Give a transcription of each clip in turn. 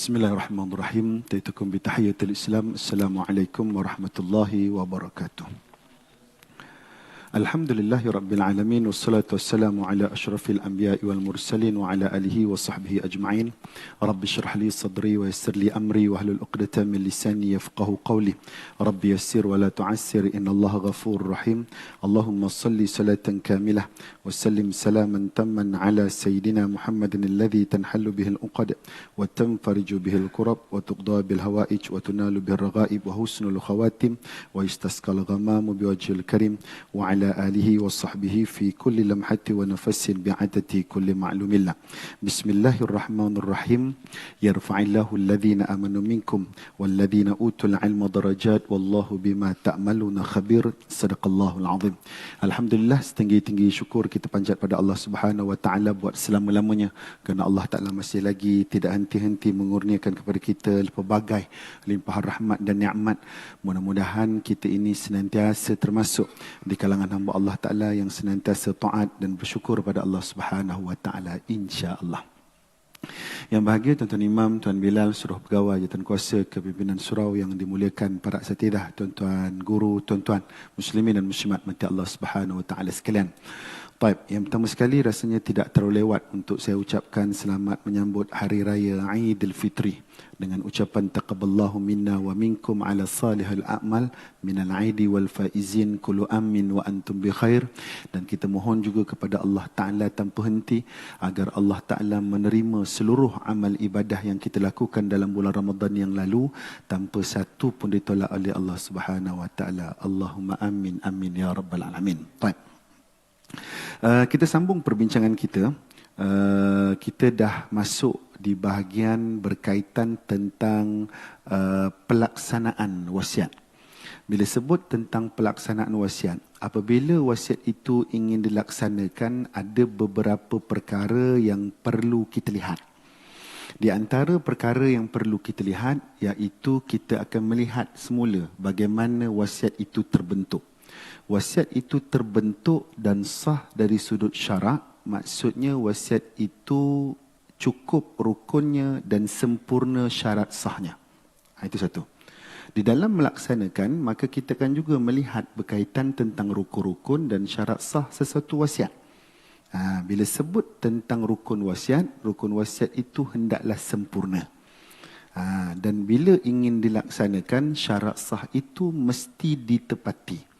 Bismillahirrahmanirrahim. Taitukum bi tahiyatul Islam. Assalamualaikum warahmatullahi wabarakatuh. Alhamdulillahi Rabbil Alamin. Wassalatu wassalamu ala ashrafil anbiya'i wal mursalin wa ala alihi wa sahbihi ajma'in. Rabbi syrah li sadri wa yassir li amri wa hlul uqdatan min lisani yafqahu qawli. Rabbi yassir wa la tu'assir, inna Allaha ghafurur rahim. Allahumma salli salatan kamilah wa sallim salaman tamman ala sayyidina Muhammadin alladhi tanhallu bihi al-uqad wa tanfariju bihi al-kurab wa tuqda bil hawaij wa tunalu bil raghaib wa husnul khawatim wa yastasqal ghamamu biwajhil karim wa ala alihi wa sahbihi fi kulli lamhati wa nafasin bi'adati kulli ma'lumillah. Bismillahirrahmanirrahim. Yarfa'illahu alladhina amanu minkum walladhina utul ilma darajat wallahu bima ta'maluna khabir. Sadaqallahul azim. Alhamdulillah, setinggi-tinggi syukur kita panjat pada Allah Subhanahu wa taala buat selama-lamanya, kerana Allah Taala masih lagi tidak henti-henti mengurniakan kepada kita pelbagai limpahan rahmat dan nikmat. Mudah-mudahan kita ini senantiasa termasuk di kalangan hamba Allah Ta'ala yang senantiasa taat dan bersyukur pada Allah Subhanahu Wa Ta'ala, insya-Allah. Yang bahagia Tuan-Tuan Imam, Tuan Bilal, Suruh Pegawai, Jawatan Kuasa Kepimpinan Surau yang dimuliakan para asatidah, Tuan-Tuan Guru, Tuan-Tuan Muslimin dan Muslimat mati Allah Subhanahu Wa Ta'ala sekalian. Baik, yang pertama sekali rasanya tidak terlalu lewat untuk saya ucapkan selamat menyambut Hari Raya Aidilfitri dengan ucapan taqabbalallahu minna wa minkum ala salihil a'mal minal aidi wal faizin kullu amin wa antum bi khair. Dan kita mohon juga kepada Allah Ta'ala tanpa henti agar Allah Ta'ala menerima seluruh amal ibadah yang kita lakukan dalam bulan Ramadan yang lalu tanpa satu pun ditolak oleh Allah Subhanahu wa Ta'ala. Allahumma amin amin ya rabbal alamin. Baik. Kita sambung perbincangan kita. Kita dah masuk di bahagian berkaitan tentang pelaksanaan wasiat. Bila sebut tentang pelaksanaan wasiat, apabila wasiat itu ingin dilaksanakan, ada beberapa perkara yang perlu kita lihat. Di antara perkara yang perlu kita lihat, iaitu kita akan melihat semula bagaimana wasiat itu terbentuk. Wasiat itu terbentuk dan sah dari sudut syarak, maksudnya wasiat itu cukup rukunnya dan sempurna syarat sahnya. Itu satu. Di dalam melaksanakan, maka kita akan juga melihat berkaitan tentang rukun-rukun dan syarat sah sesuatu wasiat. Bila sebut tentang rukun wasiat itu hendaklah sempurna. Dan bila ingin dilaksanakan, syarat sah itu mesti ditepati.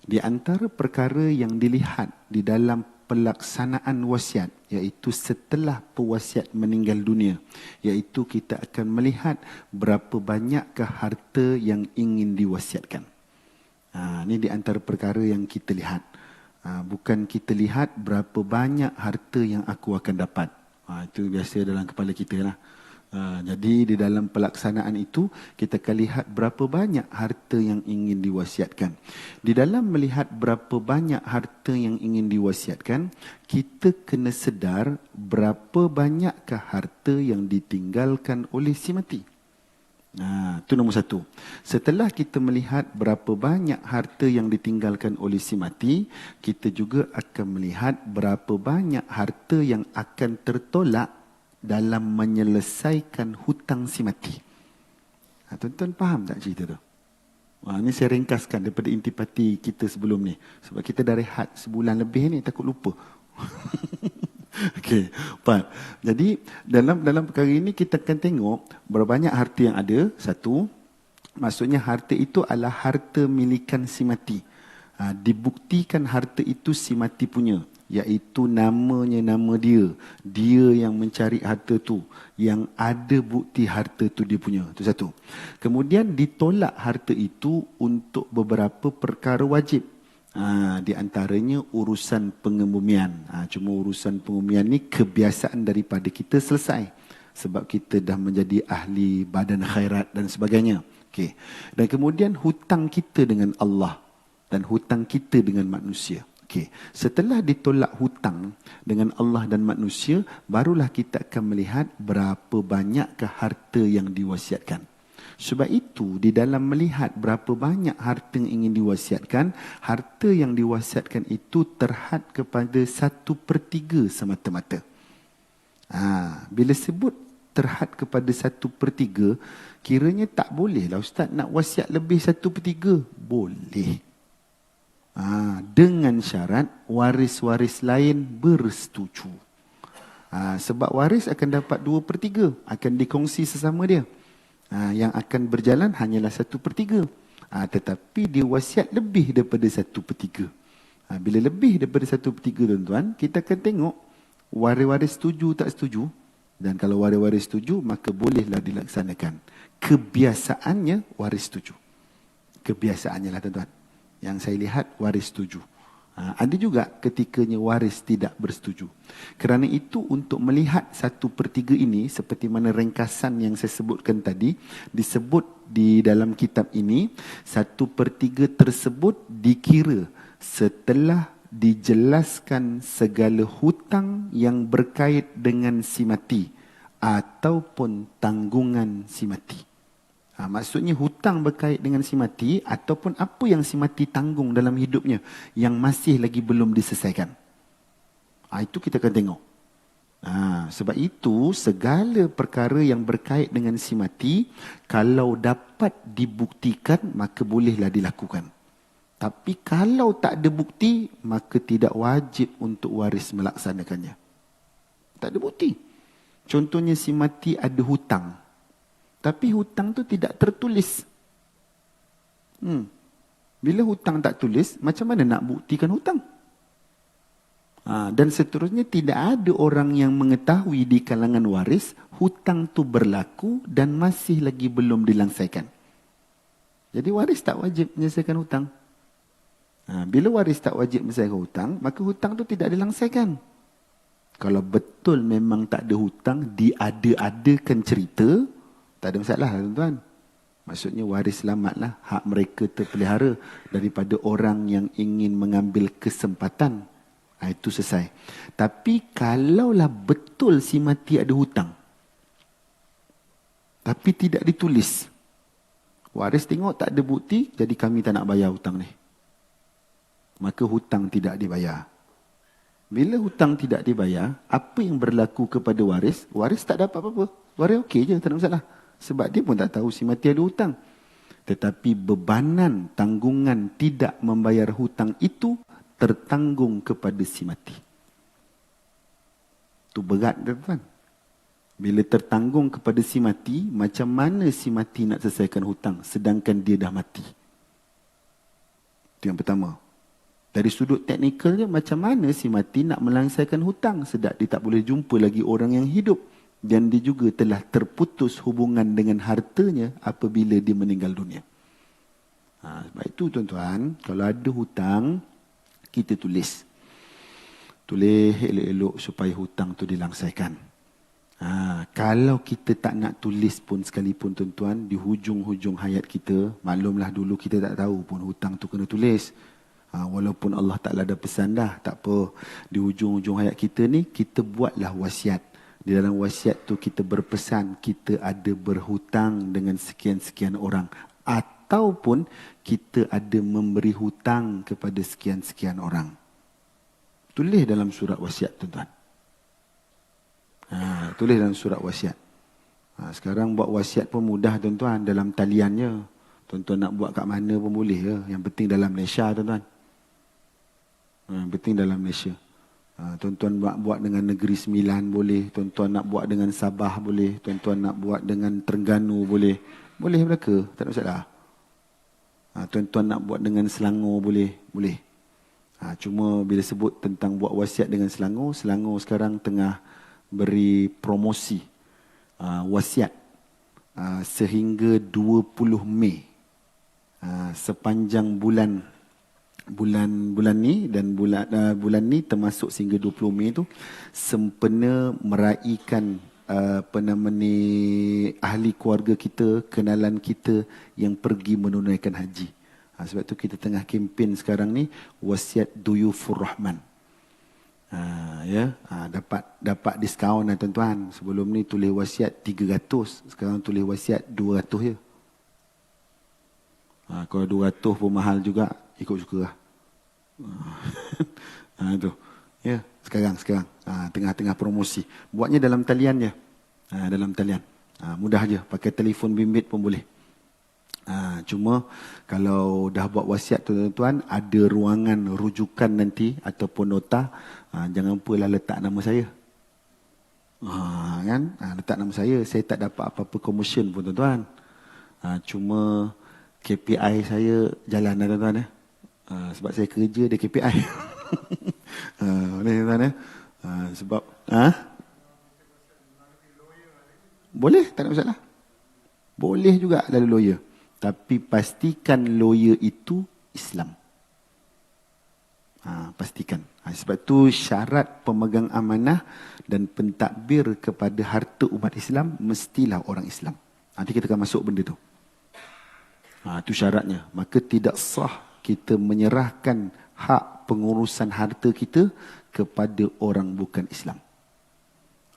Di antara perkara yang dilihat di dalam pelaksanaan wasiat, iaitu setelah pewasiat meninggal dunia, iaitu kita akan melihat berapa banyakkah harta yang ingin diwasiatkan. Ini di antara perkara yang kita lihat. Bukan kita lihat berapa banyak harta yang aku akan dapat. Itu biasa dalam kepala kita lah. Jadi di dalam pelaksanaan itu kita akan lihat berapa banyak harta yang ingin diwasiatkan. Di dalam melihat berapa banyak harta yang ingin diwasiatkan, kita kena sedar berapa banyakkah harta yang ditinggalkan oleh si mati. Itu nombor satu. Setelah kita melihat berapa banyak harta yang ditinggalkan oleh si mati, kita juga akan melihat berapa banyak harta yang akan tertolak dalam menyelesaikan hutang si mati. Tuan-tuan faham tak cerita tu? Ini saya ringkaskan daripada intipati kita sebelum ni. Sebab kita dah rehat sebulan lebih ni, takut lupa. Okey, faham. Jadi dalam perkara ini kita akan tengok berapa banyak harta yang ada. Satu, maksudnya harta itu adalah harta milikan si mati. Dibuktikan harta itu si mati punya, iaitu namanya nama dia. Dia yang mencari harta tu, yang ada bukti harta tu dia punya. Itu satu. Kemudian ditolak harta itu untuk beberapa perkara wajib. Di antaranya urusan pengebumian. Cuma urusan pengebumian ni kebiasaan daripada kita selesai. Sebab kita dah menjadi ahli badan khairat dan sebagainya. Okay. Dan kemudian hutang kita dengan Allah dan hutang kita dengan manusia. Okay. Setelah ditolak hutang dengan Allah dan manusia, barulah kita akan melihat berapa banyakkah harta yang diwasiatkan. Sebab itu, di dalam melihat berapa banyak harta yang ingin diwasiatkan, harta yang diwasiatkan itu terhad kepada 1/3 semata-mata. Bila sebut terhad kepada 1/3, kiranya tak boleh lah Ustaz nak wasiat lebih 1/3. Boleh. Dengan syarat waris-waris lain bersetuju. Sebab waris akan dapat 2/3, akan dikongsi sesama dia. Yang akan berjalan hanyalah 1/3. Tetapi dia wasiat lebih daripada 1/3. Bila lebih daripada 1/3 tuan-tuan, kita akan tengok waris-waris setuju tak setuju. Dan kalau waris-waris setuju, maka bolehlah dilaksanakan. Kebiasaannya waris setuju. Kebiasaannya lah tuan-tuan. Yang saya lihat waris setuju. Ada juga ketikanya waris tidak bersetuju. Kerana itu untuk melihat 1/3 ini, seperti mana ringkasan yang saya sebutkan tadi, disebut di dalam kitab ini, 1/3 tersebut dikira setelah dijelaskan segala hutang yang berkait dengan si mati ataupun tanggungan si mati. Maksudnya hutang berkait dengan si mati ataupun apa yang si mati tanggung dalam hidupnya yang masih lagi belum diselesaikan. Itu kita akan tengok. Sebab itu segala perkara yang berkait dengan si mati, kalau dapat dibuktikan, maka bolehlah dilakukan. Tapi kalau tak ada bukti, maka tidak wajib untuk waris melaksanakannya. Tak ada bukti. Contohnya si mati ada hutang. Tapi hutang tu tidak tertulis. Bila hutang tak tulis, macam mana nak buktikan hutang? Dan seterusnya tidak ada orang yang mengetahui di kalangan waris hutang tu berlaku dan masih lagi belum dilangsaikan. Jadi waris tak wajib menyelesaikan hutang. Bila waris tak wajib menyelesaikan hutang, maka hutang tu tidak dilangsaikan. Kalau betul memang tak ada hutang, diada-adakan cerita, tak ada masalah tuan-tuan. Maksudnya waris selamatlah, hak mereka terpelihara daripada orang yang ingin mengambil kesempatan. Itu selesai. Tapi kalaulah betul si mati ada hutang, tapi tidak ditulis, waris tengok tak ada bukti, jadi kami tak nak bayar hutang ni, maka hutang tidak dibayar. Bila hutang tidak dibayar, apa yang berlaku kepada waris? Waris tak dapat apa-apa. Waris okey je, tak ada masalah. Sebab dia pun tak tahu si mati ada hutang. Tetapi bebanan, tanggungan tidak membayar hutang itu tertanggung kepada si mati. Itu berat, tuan-tuan. Bila tertanggung kepada si mati, macam mana si mati nak selesaikan hutang sedangkan dia dah mati? Itu yang pertama. Dari sudut teknikalnya, macam mana si mati nak melangsaikan hutang sedang dia tak boleh jumpa lagi orang yang hidup. Dan dia juga telah terputus hubungan dengan hartanya apabila dia meninggal dunia. Sebab itu tuan-tuan, kalau ada hutang, kita tulis. Tulis elok-elok supaya hutang tu dilangsaikan. Kalau kita tak nak tulis pun sekalipun tuan-tuan, di hujung-hujung hayat kita, maklumlah dulu kita tak tahu pun hutang tu kena tulis. Walaupun Allah Ta'ala dah pesan dah, tak apa. Di hujung-hujung hayat kita ni, kita buatlah wasiat. Di dalam wasiat tu kita berpesan, kita ada berhutang dengan sekian-sekian orang. Ataupun kita ada memberi hutang kepada sekian-sekian orang. Tulis dalam surat wasiat tuan-tuan. Tulis dalam surat wasiat. Sekarang buat wasiat pun mudah tuan-tuan, dalam taliannya. Tuan-tuan nak buat kat mana pun boleh ke. Yang penting dalam Malaysia tuan-tuan. Yang penting dalam Malaysia. Tuan-tuan nak buat dengan Negeri Sembilan boleh. Tuan-tuan nak buat dengan Sabah boleh. Tuan-tuan nak buat dengan Terengganu boleh. Boleh mereka, tak ada masalah. Tuan-tuan nak buat dengan Selangor boleh. Boleh. Cuma bila sebut tentang buat wasiat dengan Selangor, Selangor sekarang tengah beri promosi wasiat sehingga 20 Mei. Sepanjang bulan ni dan bulan ni termasuk sehingga 20 Mei tu sempena meraihkan ahli keluarga kita, kenalan kita yang pergi menunaikan haji. Sebab tu kita tengah kempen sekarang ni wasiat Duyufur Rahman. Dapat diskaun tuan-tuan. Sebelum ni tulis wasiat 300, sekarang tulis wasiat 200 je. Kalau 200 pun mahal juga, ikut suka lah. Tu. Ya, sekarang tengah-tengah promosi. Buatnya dalam talian je. dalam talian. Mudah aja, pakai telefon bimbit pun boleh. Cuma kalau dah buat wasiat tuan-tuan, ada ruangan rujukan nanti ataupun nota, jangan lupa lah letak nama saya. Kan? Letak nama saya tak dapat apa-apa commission pun tuan-tuan. Cuma KPI saya jalan lah tuan-tuan. Sebab saya kerja dia KPI. Boleh tuan-tuan. Sebab boleh, tak ada masalah. Boleh juga lalu lawyer. Tapi pastikan lawyer itu Islam. Pastikan. Sebab tu syarat pemegang amanah dan pentadbir kepada harta umat Islam mestilah orang Islam. Nanti kita akan masuk benda tu. Itu syaratnya. Maka tidak sah kita menyerahkan hak pengurusan harta kita kepada orang bukan Islam.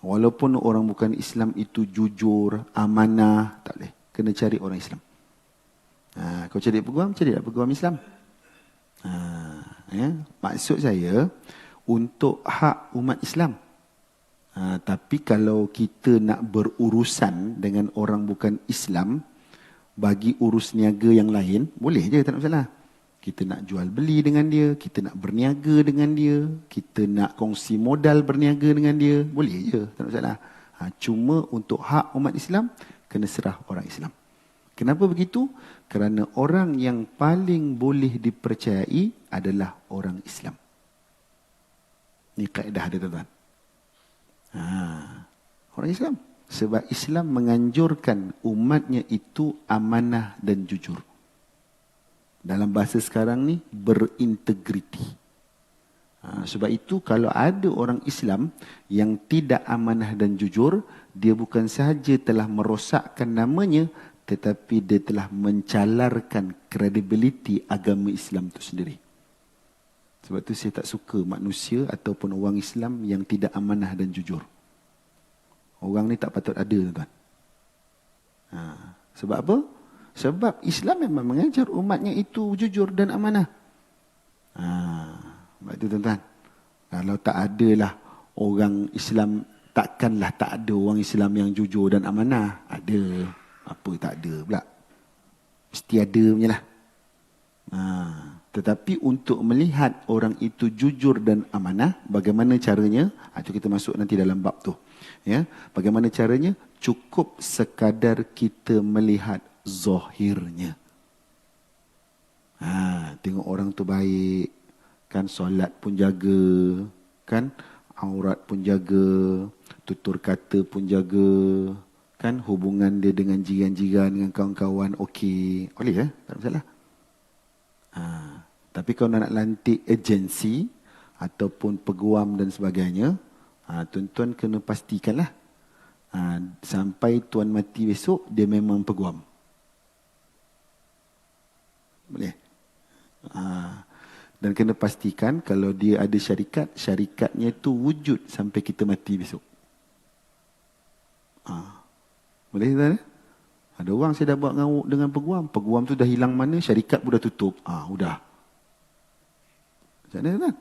Walaupun orang bukan Islam itu jujur, amanah, tak boleh. Kena cari orang Islam. Kau cari peguam Islam. Maksud saya untuk hak umat Islam. Tapi kalau kita nak berurusan dengan orang bukan Islam, bagi urus niaga yang lain, boleh je, tak ada masalah. Kita nak jual beli dengan dia, kita nak berniaga dengan dia, kita nak kongsi modal berniaga dengan dia, boleh je, tak ada masalah. Cuma untuk hak umat Islam, kena serah orang Islam. Kenapa begitu? Kerana orang yang paling boleh dipercayai adalah orang Islam. Ini kaedah dia tuan-tuan. Orang Islam. Sebab Islam menganjurkan umatnya itu amanah dan jujur. Dalam bahasa sekarang ni, berintegriti. Sebab itu kalau ada orang Islam yang tidak amanah dan jujur, dia bukan sahaja telah merosakkan namanya, tetapi dia telah mencalarkan kredibiliti agama Islam itu sendiri. Sebab itu saya tak suka manusia ataupun orang Islam yang tidak amanah dan jujur. Orang ni tak patut ada, tuan-tuan. Sebab apa? Sebab Islam memang mengajar umatnya itu jujur dan amanah. Sebab itu tuan-tuan, kalau tak adalah orang Islam, takkanlah tak ada orang Islam yang jujur dan amanah. Ada. Apa tak ada pula? Mesti ada punya lah. Tetapi untuk melihat orang itu jujur dan amanah, bagaimana caranya? Itu kita masuk nanti dalam bab tu. Ya, bagaimana caranya? Cukup sekadar kita melihat zahirnya. Tengok orang tu baik, kan, solat pun jaga, kan, aurat pun jaga, tutur kata pun jaga, kan, hubungan dia dengan jiran-jiran, dengan kawan-kawan okey. Boleh tak ada masalah. Tapi kalau nak lantik agensi ataupun peguam dan sebagainya, tuan-tuan kena pastikanlah sampai tuan mati besok dia memang peguam. Boleh. Dan kena pastikan kalau dia ada syarikat, syarikatnya itu wujud sampai kita mati besok. Boleh tak? Ada orang saya dah buat dengan peguam. Peguam tu dah hilang mana, syarikat pun dah tutup. Udah. Macam mana kan?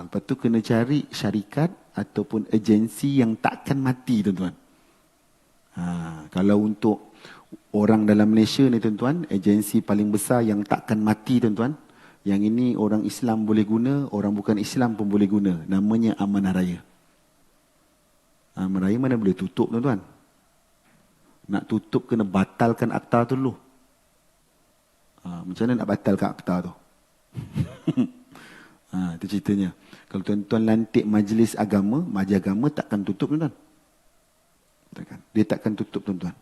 Lepas tu kena cari syarikat ataupun agensi yang takkan mati, tuan-tuan. Kalau untuk orang dalam Malaysia ni, tuan-tuan, agensi paling besar yang takkan mati, tuan-tuan, yang ini orang Islam boleh guna, orang bukan Islam pun boleh guna. Namanya Amanah Raya. Amanah Raya mana boleh tutup, tuan-tuan? Nak tutup kena batalkan akta tu dulu. Macam mana nak batalkan akta tu? Itu ceritanya. Kalau tuan-tuan lantik majlis agama takkan tutup, tuan-tuan. Dia takkan tutup, tuan-tuan.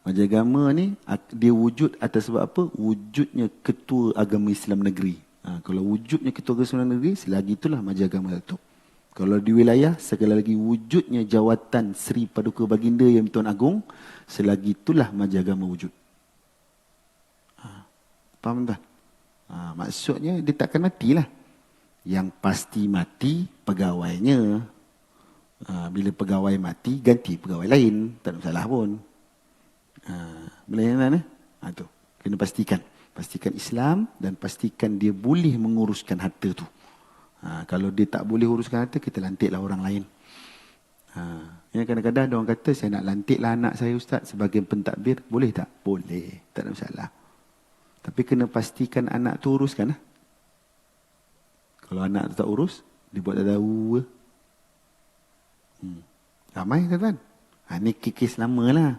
Majlis agama ni dia wujud atas sebab apa? Wujudnya ketua agama Islam negeri. Kalau wujudnya ketua agama Islam negeri, selagi itulah majlis agama tutup. Kalau di wilayah, sekali lagi wujudnya jawatan Seri Paduka Baginda yang Tuan Agong, selagi itulah majlis agama wujud. Faham tak? Maksudnya dia takkan matilah. Yang pasti mati pegawainya. Bila pegawai mati, ganti pegawai lain. Tak ada masalah pun. Boleh kan? Tu. Kena pastikan. Pastikan Islam dan pastikan dia boleh menguruskan harta tu. Kalau dia tak boleh uruskan harta, kita lantiklah orang lain. Yang kadang-kadang ada orang kata, saya nak lantiklah anak saya Ustaz sebagai pentadbir. Boleh tak? Boleh. Tak ada masalah. Tapi kena pastikan anak tu uruskan. Kalau anak tu tak urus, dia buat tak tahu. Ramai tuan-tuan. Ni kes lama lah.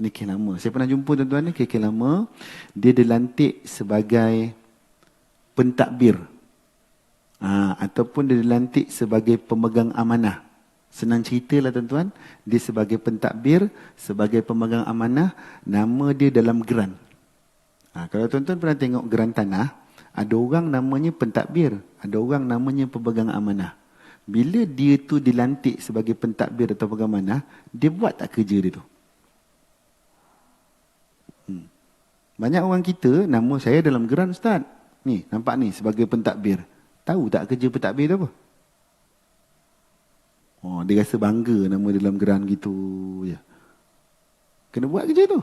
Ni kes lama. Saya pernah jumpa tuan-tuan ni, kes lama. Dia dilantik sebagai pentadbir. Ataupun dia dilantik sebagai pemegang amanah. Senang cerita lah tuan-tuan. Dia sebagai pentadbir, sebagai pemegang amanah. Nama dia dalam geran. Kalau tuan-tuan pernah tengok geran tanah, ada orang namanya pentadbir, ada orang namanya pemegang amanah. Bila dia tu dilantik sebagai pentadbir atau pemegang amanah, dia buat tak kerja dia tu? Banyak orang kita, nama saya dalam geran Ustaz. Ni, nampak ni sebagai pentadbir. Tahu tak kerja pentadbir tu apa? Dia rasa bangga nama dalam geran gitu je. Kena buat kerja tu.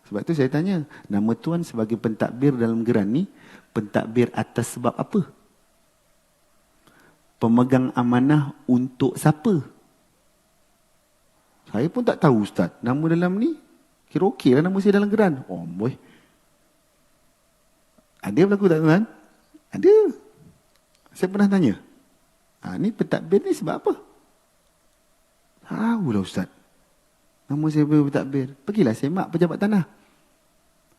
Sebab tu saya tanya, nama tuan sebagai pentadbir dalam geran ni, pentadbir atas sebab apa? Pemegang amanah untuk siapa? Saya pun tak tahu Ustaz. Nama dalam ni, kira okey lah nama saya dalam geran. Boy. Ada berlaku tak tuan? Ada. Saya pernah tanya. Ni pentadbir ni sebab apa? Tahulah Ustaz. Nama saya pentadbir. Pergilah semak pejabat tanah.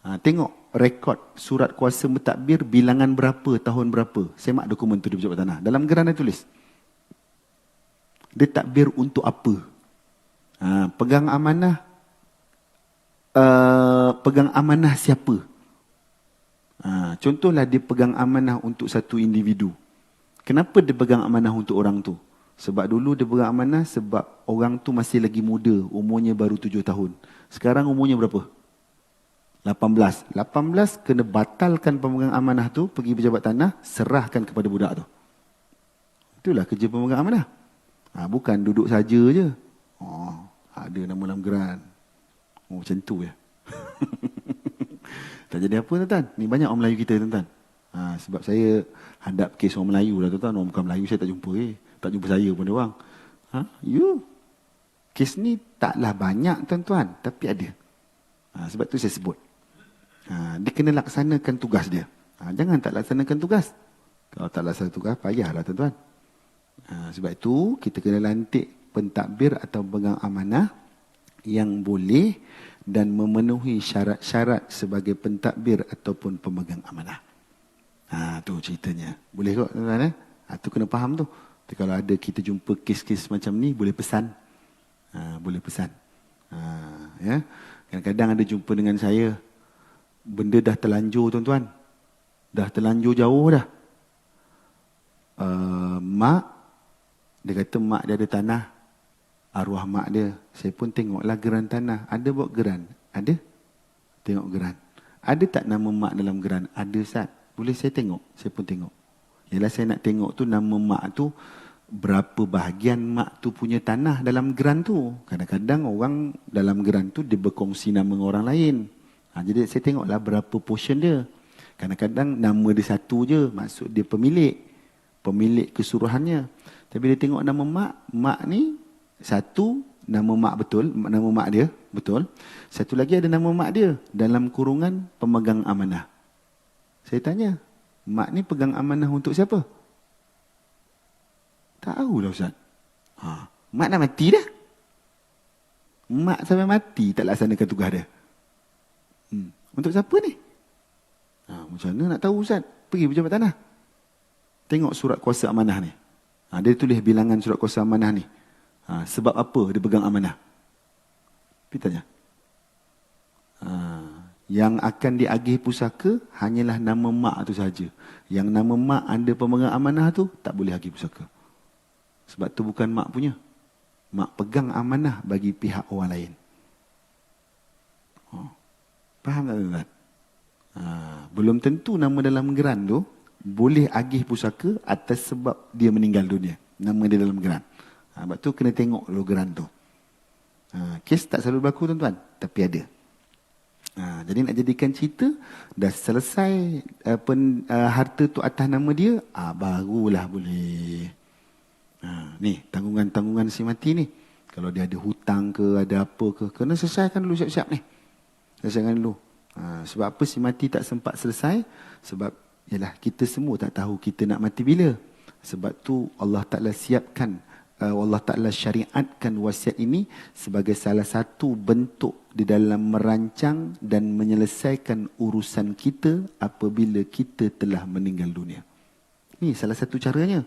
Tengok rekod surat kuasa mentadbir bilangan berapa, tahun berapa. Semak dokumen tu di pejabat tanah. Dalam geran dia tulis. Dia tadbir untuk apa? Pegang amanah. Pegang amanah siapa? Contohlah dia pegang amanah untuk satu individu. Kenapa dia pegang amanah untuk orang tu? Sebab dulu dia pegang amanah sebab orang tu masih lagi muda, umurnya baru 7 tahun. Sekarang umurnya berapa? 18. 18 kena batalkan pemegang amanah tu, pergi pejabat tanah, serahkan kepada budak tu. Itulah kerja pemegang amanah. Bukan duduk saja je. Ada nama dalam geran. Macam tu ya. Tak jadi apa tuan-tuan. Ni banyak orang Melayu kita tuan-tuan. Sebab saya hadap kes orang Melayu lah tuan-tuan. Orang bukan Melayu saya tak jumpa. Tak jumpa saya pun dia orang. Kes ni taklah banyak tuan-tuan. Tapi ada. Sebab tu saya sebut. Dia kena laksanakan tugas dia. Jangan tak laksanakan tugas. Kalau tak laksanakan tugas, payahlah tuan-tuan. Sebab itu kita kena lantik pentadbir atau pegang amanah yang boleh dan memenuhi syarat-syarat sebagai pentadbir ataupun pemegang amanah. Tu ceritanya. Boleh kok tuan-tuan? Tu kena faham tu. Tapi kalau ada kita jumpa kes-kes macam ni, boleh pesan. Boleh pesan. Ya. Kadang-kadang ada jumpa dengan saya, benda dah terlanjur tuan-tuan. Dah terlanjur jauh dah. Mak, dia kata mak dia ada tanah. Arwah mak dia. Saya pun tengoklah geran tanah. Ada buat geran? Ada? Tengok geran. Ada tak nama mak dalam geran? Ada Ustaz. Boleh saya tengok? Saya pun tengok. Yalah saya nak tengok tu nama mak tu, berapa bahagian mak tu punya tanah dalam geran tu. Kadang-kadang orang dalam geran tu dia berkongsi nama orang lain. Jadi saya tengoklah berapa portion dia. Kadang-kadang nama dia satu je, maksud dia pemilik keseluruhannya. Tapi dia tengok nama mak ni satu, nama mak betul, nama mak dia betul. Satu lagi ada nama mak dia dalam kurungan pemegang amanah. Saya tanya, mak ni pegang amanah untuk siapa? Tahulah Ustaz. Mak dah mati dah. Mak sampai mati tak laksanakan tugas dia. Untuk siapa ni? Macam mana nak tahu Ustaz? Pergi pejabat tanah. Tengok surat kuasa amanah ni. Dia tulis bilangan surat kuasa amanah ni. Sebab apa dia pegang amanah? Pergi tanya. Yang akan diagih pusaka hanyalah nama mak tu saja. Yang nama mak ada pemegang amanah tu tak boleh agih pusaka. Sebab tu bukan mak punya. Mak pegang amanah bagi pihak orang lain. Faham tak tuan-tuan? Belum tentu nama dalam geran tu boleh agih pusaka atas sebab dia meninggal dunia. Nama dia dalam geran. Sebab tu kena tengok dulu geran tu. Kes tak selalu berlaku tuan-tuan, tapi ada. Jadi nak jadikan cerita, dah selesai harta tu atas nama dia, barulah boleh. Ni, tanggungan-tanggungan si mati ni. Kalau dia ada hutang ke, ada apa ke, kena selesaikan dulu siap-siap ni. Selesaikan dulu. Sebab apa si mati tak sempat selesai? Sebab, yalah, kita semua tak tahu kita nak mati bila. Sebab tu Allah Ta'ala siapkan, Allah Ta'ala syariatkan wasiat ini sebagai salah satu bentuk di dalam merancang dan menyelesaikan urusan kita apabila kita telah meninggal dunia. Ini salah satu caranya.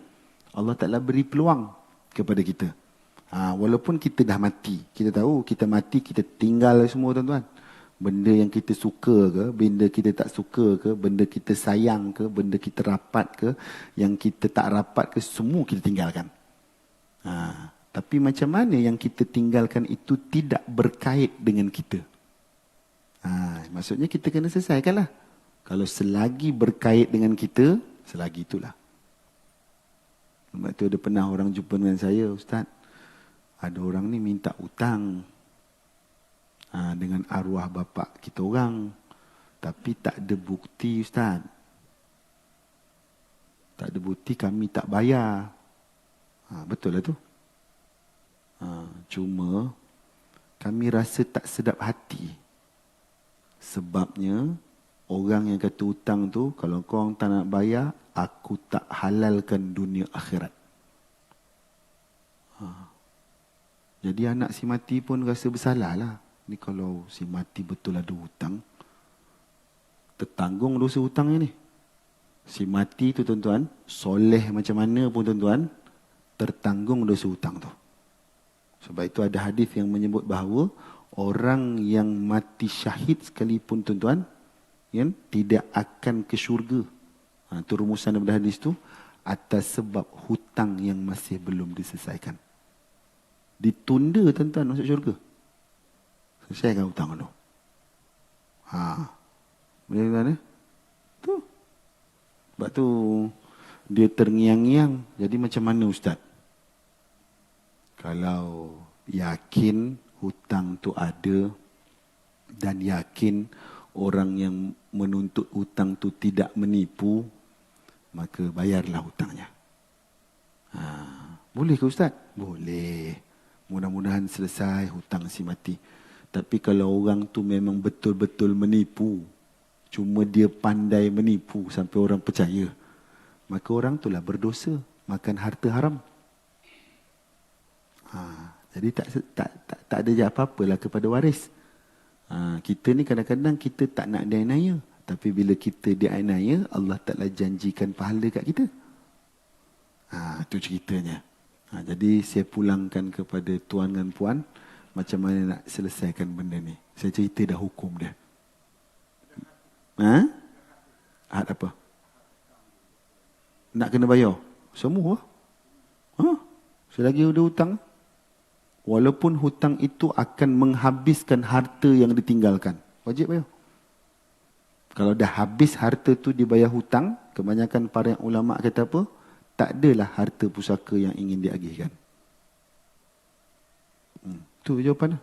Allah Ta'ala beri peluang kepada kita. Walaupun kita dah mati, kita tahu kita mati, kita tinggal semua tuan-tuan. Benda yang kita suka ke, benda kita tak suka ke, benda kita sayang ke, benda kita rapat ke, yang kita tak rapat ke, semua kita tinggalkan. Tapi macam mana yang kita tinggalkan itu tidak berkait dengan kita? Maksudnya kita kena selesaikanlah. Kalau selagi berkait dengan kita, selagi itulah. Sebab tu ada pernah orang jumpa dengan saya, Ustaz, ada orang ni minta hutang dengan arwah bapa kita orang, tapi tak ada bukti, Ustaz. Tak ada bukti, kami tak bayar. Betul lah tu. Cuma kami rasa tak sedap hati. Sebabnya orang yang kata hutang tu, kalau kau tak nak bayar, aku tak halalkan dunia akhirat. Jadi anak si mati pun rasa bersalah lah. Ni kalau si mati betul ada hutang, tertanggung dosa hutangnya ni. Si mati tu tuan-tuan, soleh macam mana pun tuan-tuan, tertanggung dosa hutang tu. Sebab itu ada hadis yang menyebut bahawa orang yang mati syahid sekalipun tuan-tuan, tidak akan ke syurga. Itu rumusan daripada hadis tu, atas sebab hutang yang masih belum diselesaikan. Ditunda tuan-tuan masuk syurga. Selesaikan hutang tu. Boleh tuan-tuan? Tu. Sebab tu dia terngiang-ngiang. Jadi macam mana Ustaz? Kalau yakin hutang tu ada dan yakin orang yang menuntut hutang tu tidak menipu, maka bayarlah hutangnya. Boleh ke Ustaz? Boleh. Mudah-mudahan selesai hutang si mati. Tapi kalau orang tu memang betul-betul menipu, cuma dia pandai menipu sampai orang percaya, maka orang itulah berdosa, makan harta haram. Jadi tak ada apa-apalah kepada waris. Kita ni kadang-kadang kita tak nak dianiaya, tapi bila kita dianiaya, Allah Ta'ala janjikan pahala kat kita. Itu ceritanya. Jadi saya pulangkan kepada tuan dan puan macam mana nak selesaikan benda ni. Saya cerita dah hukum dia. Had apa? Nak kena bayar? Semua? Selagi ada hutang. Walaupun hutang itu akan menghabiskan harta yang ditinggalkan, wajib bayar. Kalau dah habis harta tu dibayar hutang, kebanyakan para ulama kata apa? Tak adalah harta pusaka yang ingin diagihkan. Itu jawapan.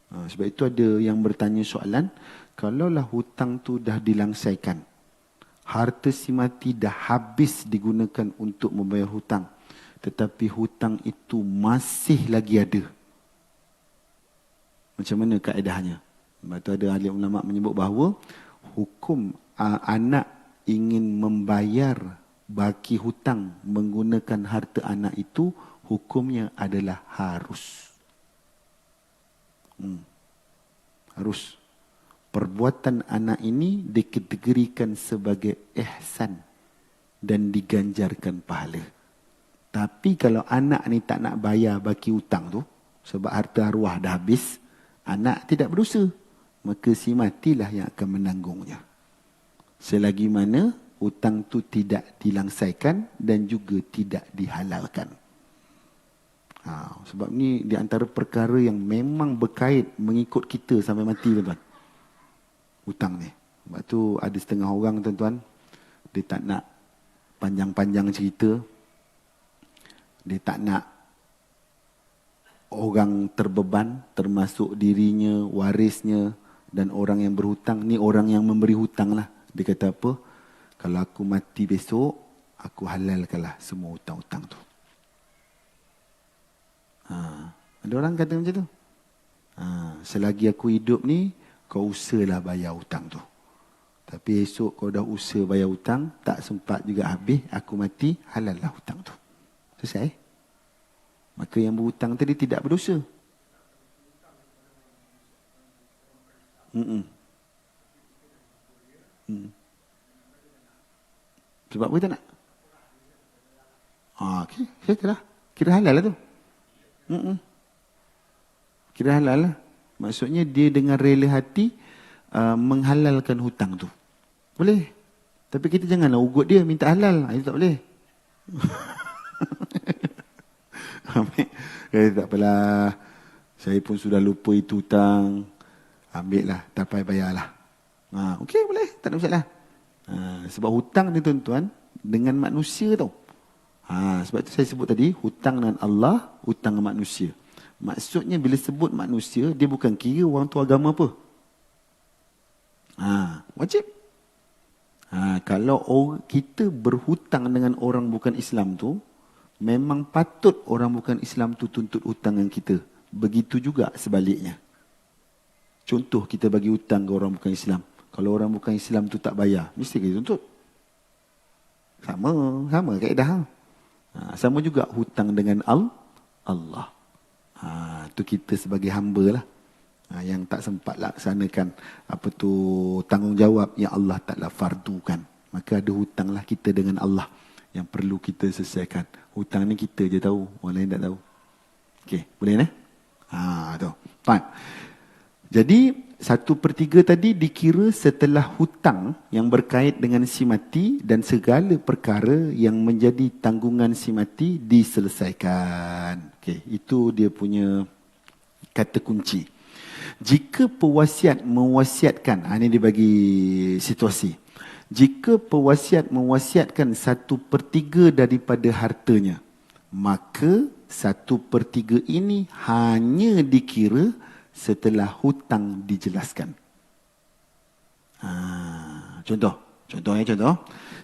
Sebab itu ada yang bertanya soalan, kalaulah hutang tu dah dilangsaikan, harta si mati dah habis digunakan untuk membayar hutang, tetapi hutang itu masih lagi ada, macam mana kaedahnya? Sebab itu ada ahli ulama menyebut bahawa hukum anak ingin membayar baki hutang menggunakan harta anak itu, hukumnya adalah harus. Harus. Perbuatan anak ini dikategorikan sebagai ihsan dan diganjarkan pahala. Tapi kalau anak ni tak nak bayar baki hutang tu, sebab harta arwah dah habis, anak tidak berdosa, maka si matilah yang akan menanggungnya. Selagi mana hutang tu tidak dilangsaikan dan juga tidak dihalalkan. Sebab ni di antara perkara yang memang berkait mengikut kita sampai mati, tuan-tuan. Hutang ni. Sebab tu ada setengah orang, tuan-tuan, dia tak nak panjang-panjang cerita. Dia tak nak orang terbeban, termasuk dirinya, warisnya dan orang yang berhutang. Ni orang yang memberi hutang lah. Dia kata apa? Kalau aku mati besok, aku halalkanlah semua hutang-hutang tu. Ada orang kata macam tu. Selagi aku hidup ni, kau usahalah bayar hutang tu. Tapi esok kau dah usaha bayar hutang, tak sempat juga habis, aku mati, halal lah hutang tu. Selesai. Maka yang berhutang tadi tidak berdosa. Sebab apa tak nak? Okay. Saya kira halal lah tu. Kira halal lah. Maksudnya dia dengan rela hati menghalalkan hutang tu. Boleh. Tapi kita janganlah ugut dia minta halal. Itu tak boleh. Tak apalah. Saya pun sudah lupa itu hutang. Ambil lah. Tak payah bayarlah. Okey, boleh. Tak ada masalah. Sebab hutang ni tuan-tuan dengan manusia tau. Sebab itu saya sebut tadi, hutang dengan Allah, hutang dengan manusia. Maksudnya bila sebut manusia, dia bukan kira orang tu agama apa. Wajib. Kalau kita berhutang dengan orang bukan Islam tu, memang patut orang bukan Islam tu tuntut hutang dengan kita. Begitu juga sebaliknya. Contoh kita bagi hutang ke orang bukan Islam. Kalau orang bukan Islam tu tak bayar, mesti kita tuntut. Sama kaedah. Sama juga hutang dengan Allah. Tu kita sebagai hamba lah. Yang tak sempat laksanakan tanggungjawab yang Allah Ta'ala fardukan. Maka ada hutanglah kita dengan Allah yang perlu kita selesaikan. Hutang ni kita je tahu, orang lain tak tahu. Okey, boleh ni? Tu. Fine. Jadi 1/3 tadi dikira setelah hutang yang berkait dengan si mati dan segala perkara yang menjadi tanggungan si mati diselesaikan. Okey, itu dia punya kata kunci. Jika pewasiat mewasiatkan, ini dia bagi situasi. Jika pewasiat mewasiatkan 1/3 daripada hartanya, maka 1/3 ini hanya dikira setelah hutang dijelaskan. Contoh.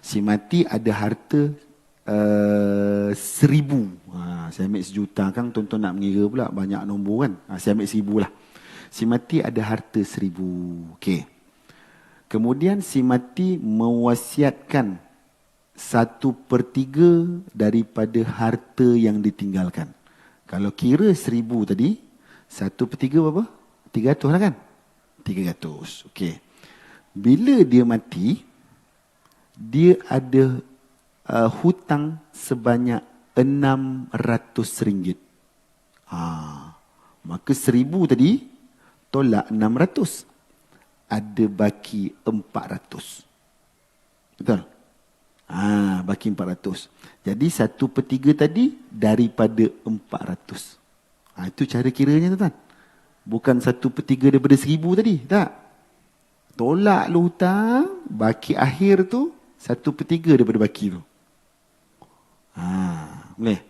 Si mati ada harta 1,000. Saya ambil 1,000,000 kan, tuan-tuan nak mengira pula banyak nombor kan. Saya ambil 1,000 lah. Si mati ada harta 1,000. Okey. Kemudian si mati mewasiatkan 1/3 daripada harta yang ditinggalkan. Kalau kira 1,000 tadi, 1/3 berapa? 300 lah kan? 300. Okey. Bila dia mati, dia ada hutang sebanyak RM600. Maka 1,000 tadi tolak 600. Ada baki 400. Betul? Baki 400. Jadi 1/3 tadi daripada 400. Itu cara kiranya tuan-tuan. Bukan 1/3 daripada 1,000 tadi. Tak. Tolak lu hutang, baki akhir tu 1/3 daripada baki tu. Boleh.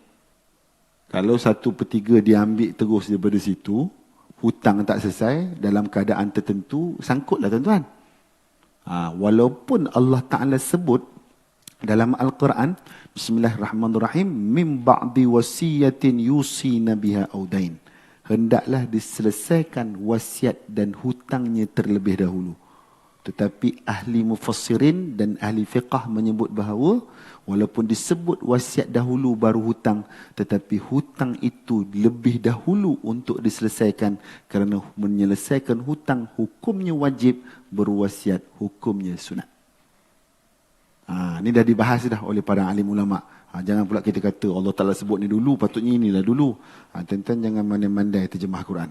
Kalau 1/3 diambil terus daripada situ, hutang tak selesai, dalam keadaan tertentu, sangkutlah tuan-tuan. Walaupun Allah Ta'ala sebut dalam Al-Quran, Bismillahirrahmanirrahim, min ba'di wasiyatin yusina biha audain. Hendaklah diselesaikan wasiat dan hutangnya terlebih dahulu. Tetapi ahli mufassirin dan ahli fiqah menyebut bahawa walaupun disebut wasiat dahulu baru hutang, tetapi hutang itu lebih dahulu untuk diselesaikan kerana menyelesaikan hutang hukumnya wajib, berwasiat hukumnya sunat. Ini dah dibahas dah oleh para alim ulama. Jangan pula kita kata Allah Ta'ala sebut ni dulu, patutnya inilah dulu. Tuan-tuan jangan mandai-mandai terjemah Quran.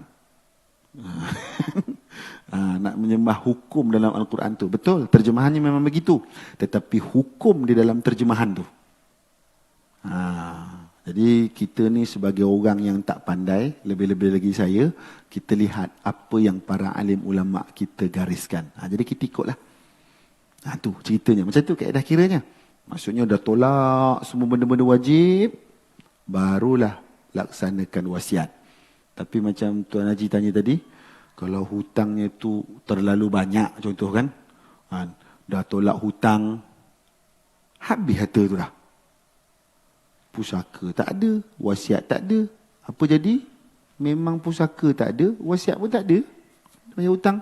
Nak menyembah hukum dalam Al-Quran tu. Betul, terjemahannya memang begitu. Tetapi hukum di dalam terjemahan tu. Jadi kita ni sebagai orang yang tak pandai, lebih-lebih lagi saya, kita lihat apa yang para alim ulama kita gariskan. Jadi kita ikutlah. Tu ceritanya. Macam tu kaedah kiranya. Maksudnya dah tolak semua benda-benda wajib, barulah laksanakan wasiat. Tapi macam Tuan Haji tanya tadi, kalau hutangnya tu terlalu banyak, contoh kan, dah tolak hutang, habis harta tu dah. Pusaka tak ada, wasiat tak ada, Apa jadi? Memang pusaka tak ada, wasiat pun tak ada. Bayar hutang.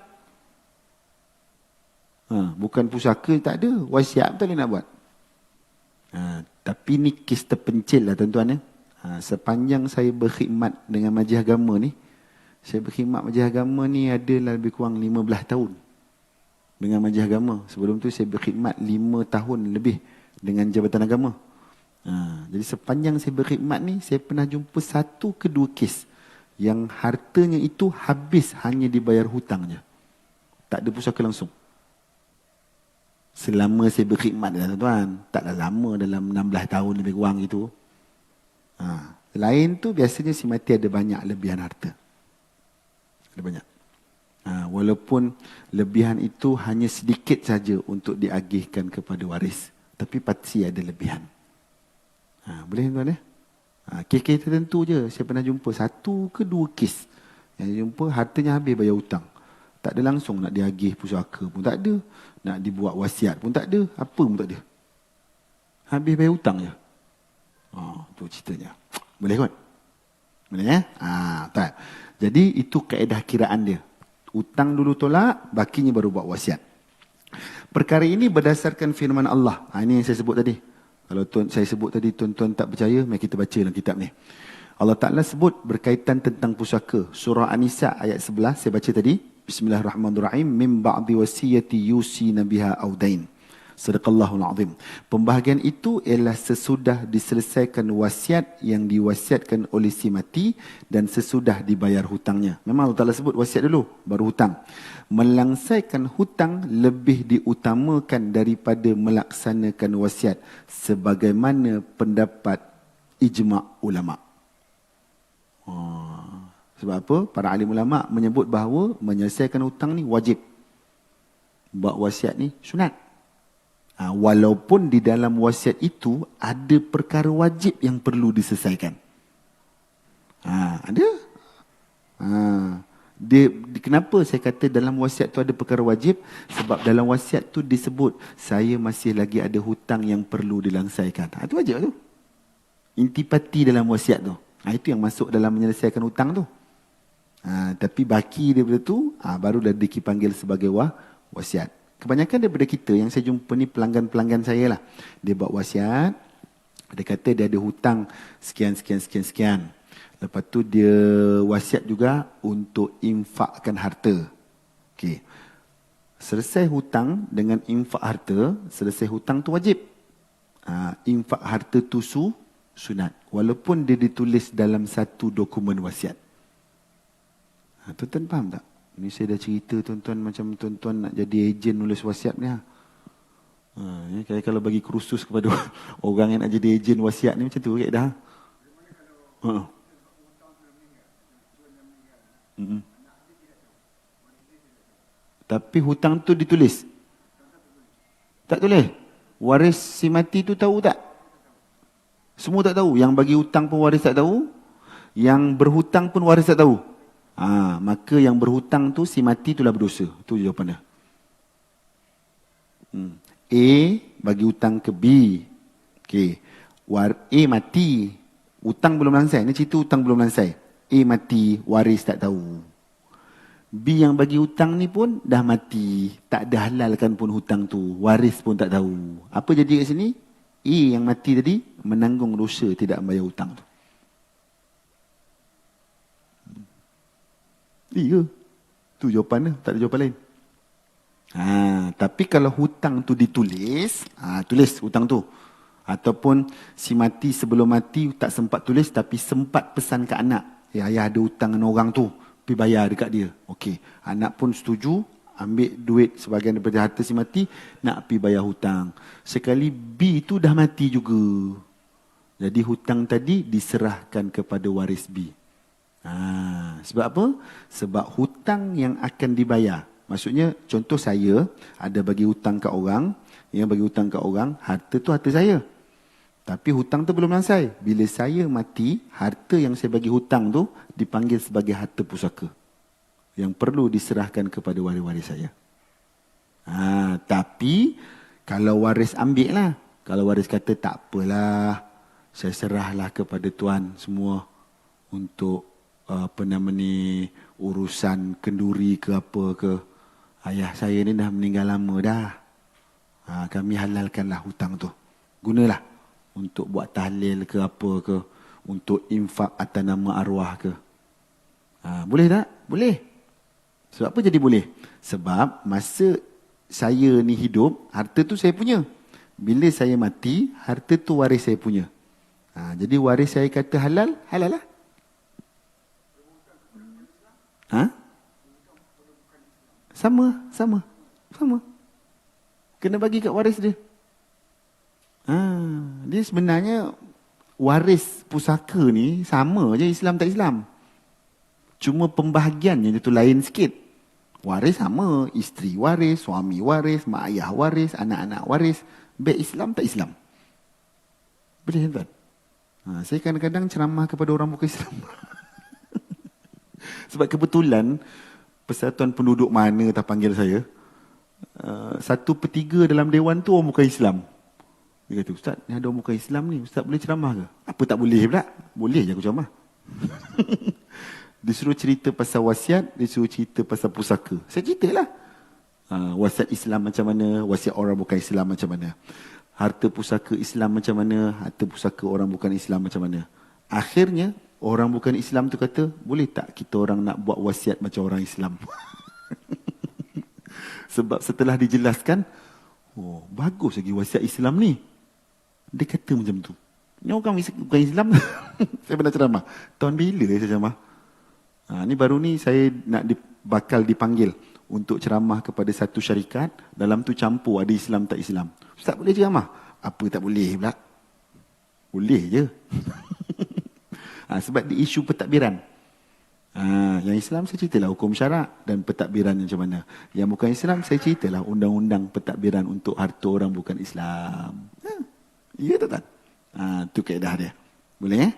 Bukan pusaka tak ada, wasiat pun tak boleh nak buat. Tapi ni kes terpencil lah tuan-tuan ya. Sepanjang saya berkhidmat dengan majlis agama ni, saya berkhidmat majlis agama ni adalah lebih kurang 15 tahun. Dengan majlis agama. Sebelum tu saya berkhidmat 5 tahun lebih dengan jabatan agama. Jadi sepanjang saya berkhidmat ni, saya pernah jumpa 1 ke 2 kes yang hartanya itu habis hanya dibayar hutang je. Tak ada pusaka langsung. Selama saya berkhidmat dah tuan-tuan. Taklah lama, dalam 16 tahun lebih kurang gitu. Lain tu biasanya si mati ada banyak lebihan harta. Ada banyak. Walaupun lebihan itu hanya sedikit saja untuk diagihkan kepada waris. Tapi pasti ada lebihan. Boleh tuan ya? Kes-kes tertentu je. Saya pernah jumpa 1 ke 2 kes. Yang jumpa hartanya habis bayar hutang. Tak ada langsung nak diagih pusaka pun tak ada. Nak dibuat wasiat pun tak ada. Apa pun tak ada. Habis bayar hutang je. Tu ceritanya. Boleh kot? Boleh ya? Tak. Jadi itu kaedah kiraan dia. Hutang dulu tolak, bakinya baru buat wasiat. Perkara ini berdasarkan firman Allah. Ini yang saya sebut tadi. Kalau saya sebut tadi tuan-tuan tak percaya, mari kita baca dalam kitab ni. Allah Ta'ala sebut berkaitan tentang pusaka. Surah An-Nisa ayat 11, saya baca tadi. Bismillahirrahmanirrahim. Min ba'di wasiyati yusina biha audain. Sadaqallahul azim. Pembahagian itu ialah sesudah diselesaikan wasiat yang diwasiatkan oleh si mati dan sesudah dibayar hutangnya. Memang Allah Ta'ala sebut wasiat dulu, baru hutang. Melangsaikan hutang lebih diutamakan daripada melaksanakan wasiat sebagaimana pendapat ijma' ulama'. Sebab apa? Para alim ulama' menyebut bahawa menyelesaikan hutang ni wajib. Buat wasiat ni sunat. Walaupun di dalam wasiat itu ada perkara wajib yang perlu diselesaikan. Ada. Kenapa saya kata dalam wasiat tu ada perkara wajib? Sebab dalam wasiat tu disebut saya masih lagi ada hutang yang perlu dilangsaikan. Itu wajib tu. Intipati dalam wasiat tu. Itu yang masuk dalam menyelesaikan hutang tu. Tapi baki daripada tu baru dah dipanggil sebagai wasiat. Kebanyakan daripada kita yang saya jumpa ni pelanggan-pelanggan saya lah. Dia buat wasiat. Dia kata dia ada hutang sekian. Lepas tu dia wasiat juga untuk infakkan harta. Okey. Selesai hutang dengan infak harta, selesai hutang tu wajib. Infak harta tu sunat. Walaupun dia ditulis dalam satu dokumen wasiat. Tuan-tuan faham tak? Ni saya dah cerita tuan-tuan macam tuan-tuan nak jadi ejen nulis wasiat ni. Kalau bagi kursus kepada orang yang nak jadi ejen wasiat ni macam tu kayak dah. Tapi hutang tu ditulis. Tak tulis. Waris si mati tu tahu tak? Semua tak tahu. Yang bagi hutang pun waris tak tahu. Yang berhutang pun waris tak tahu. Maka yang berhutang tu si mati itulah berdosa. Itu jawapan dia. A bagi hutang ke B. Okey. A mati, hutang belum langsai. Ini cerita hutang belum langsai. A mati, waris tak tahu. B yang bagi hutang ni pun dah mati, tak ada halalkan pun hutang tu, waris pun tak tahu. Apa jadi kat sini? A yang mati tadi menanggung dosa tidak membayar hutang tu. Iya. Tu jawapan dia, tak ada jawapan lain. Tapi kalau hutang tu ditulis, tulis hutang tu. Ataupun si mati sebelum mati tak sempat tulis tapi sempat pesan ke anak, ayah ada hutang dengan orang tu, pergi bayar dekat dia. Okey, anak pun setuju, ambil duit sebahagian daripada harta si mati, nak pergi bayar hutang. Sekali B tu dah mati juga. Jadi hutang tadi diserahkan kepada waris B. Sebab apa? Sebab hutang yang akan dibayar. Maksudnya, contoh saya ada bagi hutang ke orang, yang bagi hutang ke orang, harta tu harta saya. Tapi hutang tu belum langsai. Bila saya mati, harta yang saya bagi hutang tu dipanggil sebagai harta pusaka. Yang perlu diserahkan kepada waris-waris saya. Tapi, kalau waris ambil lah. Kalau waris kata tak apalah, saya serahlah kepada tuan semua. untuk apa nama ni, urusan kenduri ke apa ke. Ayah saya ni dah meninggal lama dah. Kami halalkanlah hutang tu. Gunalah untuk buat tahlil ke apa ke, untuk infak atas nama arwah ke. Boleh tak? Boleh. Sebab apa jadi boleh? Sebab masa saya ni hidup, harta tu saya punya. Bila saya mati, harta tu waris saya punya. Jadi waris saya kata halal, halal lah. Sama. Kena bagi kat waris dia. Dia sebenarnya waris pusaka ni sama je Islam tak Islam. Cuma pembahagiannya itu lain sikit. Waris sama, isteri waris, suami waris, mak ayah waris, anak-anak waris. Baik Islam tak Islam. Boleh tuan? Saya kadang-kadang ceramah kepada orang bukan Islam. Sebab kebetulan Persatuan Penduduk mana tak panggil saya, 1/3 dalam dewan tu orang bukan Islam. Dia kata, Ustaz, ni ada orang bukan Islam ni, Ustaz boleh ceramah ke? Apa tak boleh pula? Boleh je aku ceramah. Disuruh cerita pasal wasiat, disuruh cerita pasal pusaka. Saya ceritalah. Wasiat Islam macam mana, wasiat orang bukan Islam macam mana. Harta pusaka Islam macam mana, harta pusaka orang bukan Islam macam mana. Akhirnya, orang bukan Islam tu kata, boleh tak kita orang nak buat wasiat macam orang Islam? Sebab setelah dijelaskan, bagus lagi wasiat Islam ni. Dia kata macam tu. Ni orang bukan Islam. Saya pernah ceramah. Tahun bila saya ceramah? Ni baru ni saya bakal dipanggil untuk ceramah kepada satu syarikat. Dalam tu campur ada Islam tak Islam. Ustaz boleh ceramah? Apa tak boleh pula? Boleh je. Sebab di isu pentadbiran. Yang Islam saya ceritalah hukum syarak dan pentadbiran macam mana. Yang bukan Islam saya ceritalah undang-undang pentadbiran untuk harta orang bukan Islam. Ya tak? Tu kaedah dia. Boleh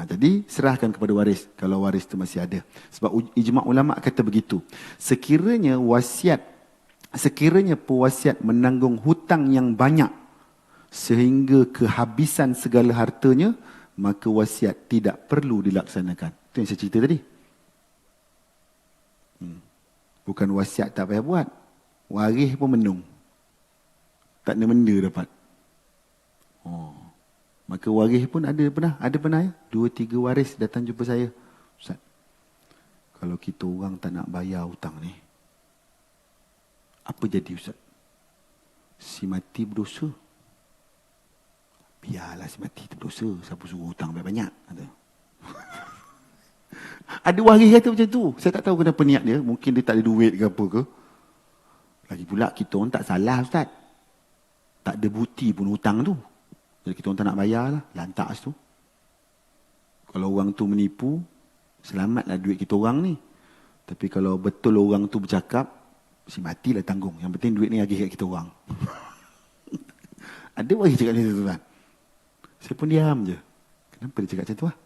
jadi serahkan kepada waris kalau waris itu masih ada. Sebab ijma' ulama' kata begitu. Sekiranya pewasiat menanggung hutang yang banyak sehingga kehabisan segala hartanya, maka wasiat tidak perlu dilaksanakan. Itu yang saya cerita tadi. Bukan wasiat tak payah buat. Waris pun menung. Tak ada benda dapat. Maka waris pun ada pernah ya. 2-3 waris datang jumpa saya. Ustaz, kalau kita orang tak nak bayar hutang ni, apa jadi Ustaz? Si mati berdosa. Biarlah si mati berdosa. Siapa suruh hutang banyak-banyak? Ada waris kata macam tu. Saya tak tahu kenapa niat dia. Mungkin dia tak ada duit ke apa ke. Lagi pula kita orang tak salah Ustaz. Tak ada bukti pun hutang tu. Jadi kita orang tak nak bayar lah. Lantak tu. Kalau orang tu menipu, selamatlah duit kita orang ni. Tapi kalau betul orang tu bercakap, si matilah tanggung. Yang penting duit ni agih kat kita orang. Ada waris cakap macam tu kan. Saya pun diam je. Kenapa dia cakap macam tu lah?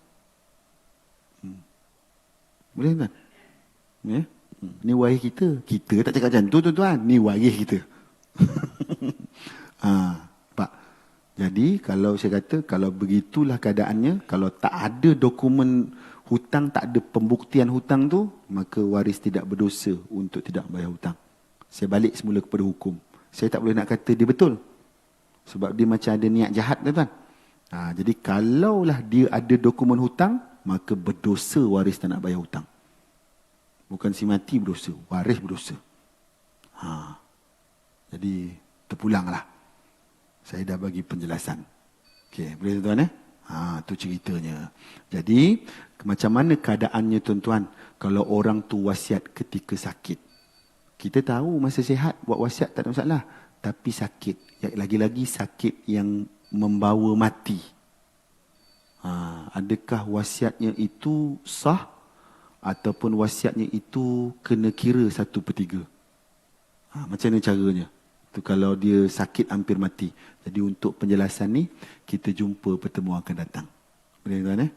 Boleh kan? Ni waris kita. Kita tak cakap macam tu tuan-tuan. Ni waris kita. Jadi kalau saya kata, kalau begitulah keadaannya, kalau tak ada dokumen hutang, tak ada pembuktian hutang tu, maka waris tidak berdosa untuk tidak bayar hutang. Saya balik semula kepada hukum. Saya tak boleh nak kata dia betul. Sebab dia macam ada niat jahat tuan. Jadi kalaulah dia ada dokumen hutang, maka berdosa waris tak nak bayar hutang. Bukan si mati berdosa, waris berdosa. Jadi terpulanglah. Saya dah bagi penjelasan. Okey, boleh tuan-tuan tu ceritanya. Jadi, macam mana keadaannya tuan-tuan kalau orang tu wasiat ketika sakit? Kita tahu masa sihat buat wasiat tak ada masalah. Tapi sakit, lagi-lagi sakit yang membawa mati. Adakah wasiatnya itu sah ataupun wasiatnya itu kena kira 1/3? Macam mana caranya? Kalau dia sakit hampir mati. Jadi untuk penjelasan ni, kita jumpa pertemuan akan datang. Boleh tuan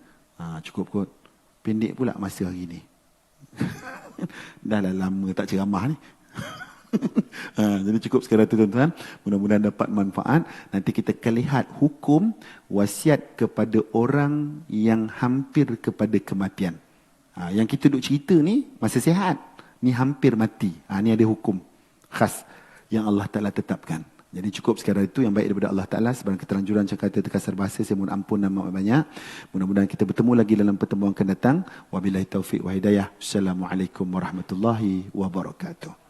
cukup kot. Pendek pula masa hari ni. Dah lah lama tak ceramah ni. Jadi cukup sekarang tu tuan-tuan. Mudah-mudahan dapat manfaat. Nanti kita akan lihat hukum wasiat kepada orang yang hampir kepada kematian. Yang kita duk cerita ni masih sihat. Ni hampir mati. Ni ada hukum khas yang Allah Ta'ala tetapkan. Jadi cukup sekadar itu yang baik daripada Allah Ta'ala. Sebarang keteranjuran cakap terkasar bahasa, saya mohon ampun dan maaf banyak. Mudah-mudahan kita bertemu lagi dalam pertemuan akan datang. Wabillahi taufiq wa hidayah. Assalamualaikum warahmatullahi wabarakatuh.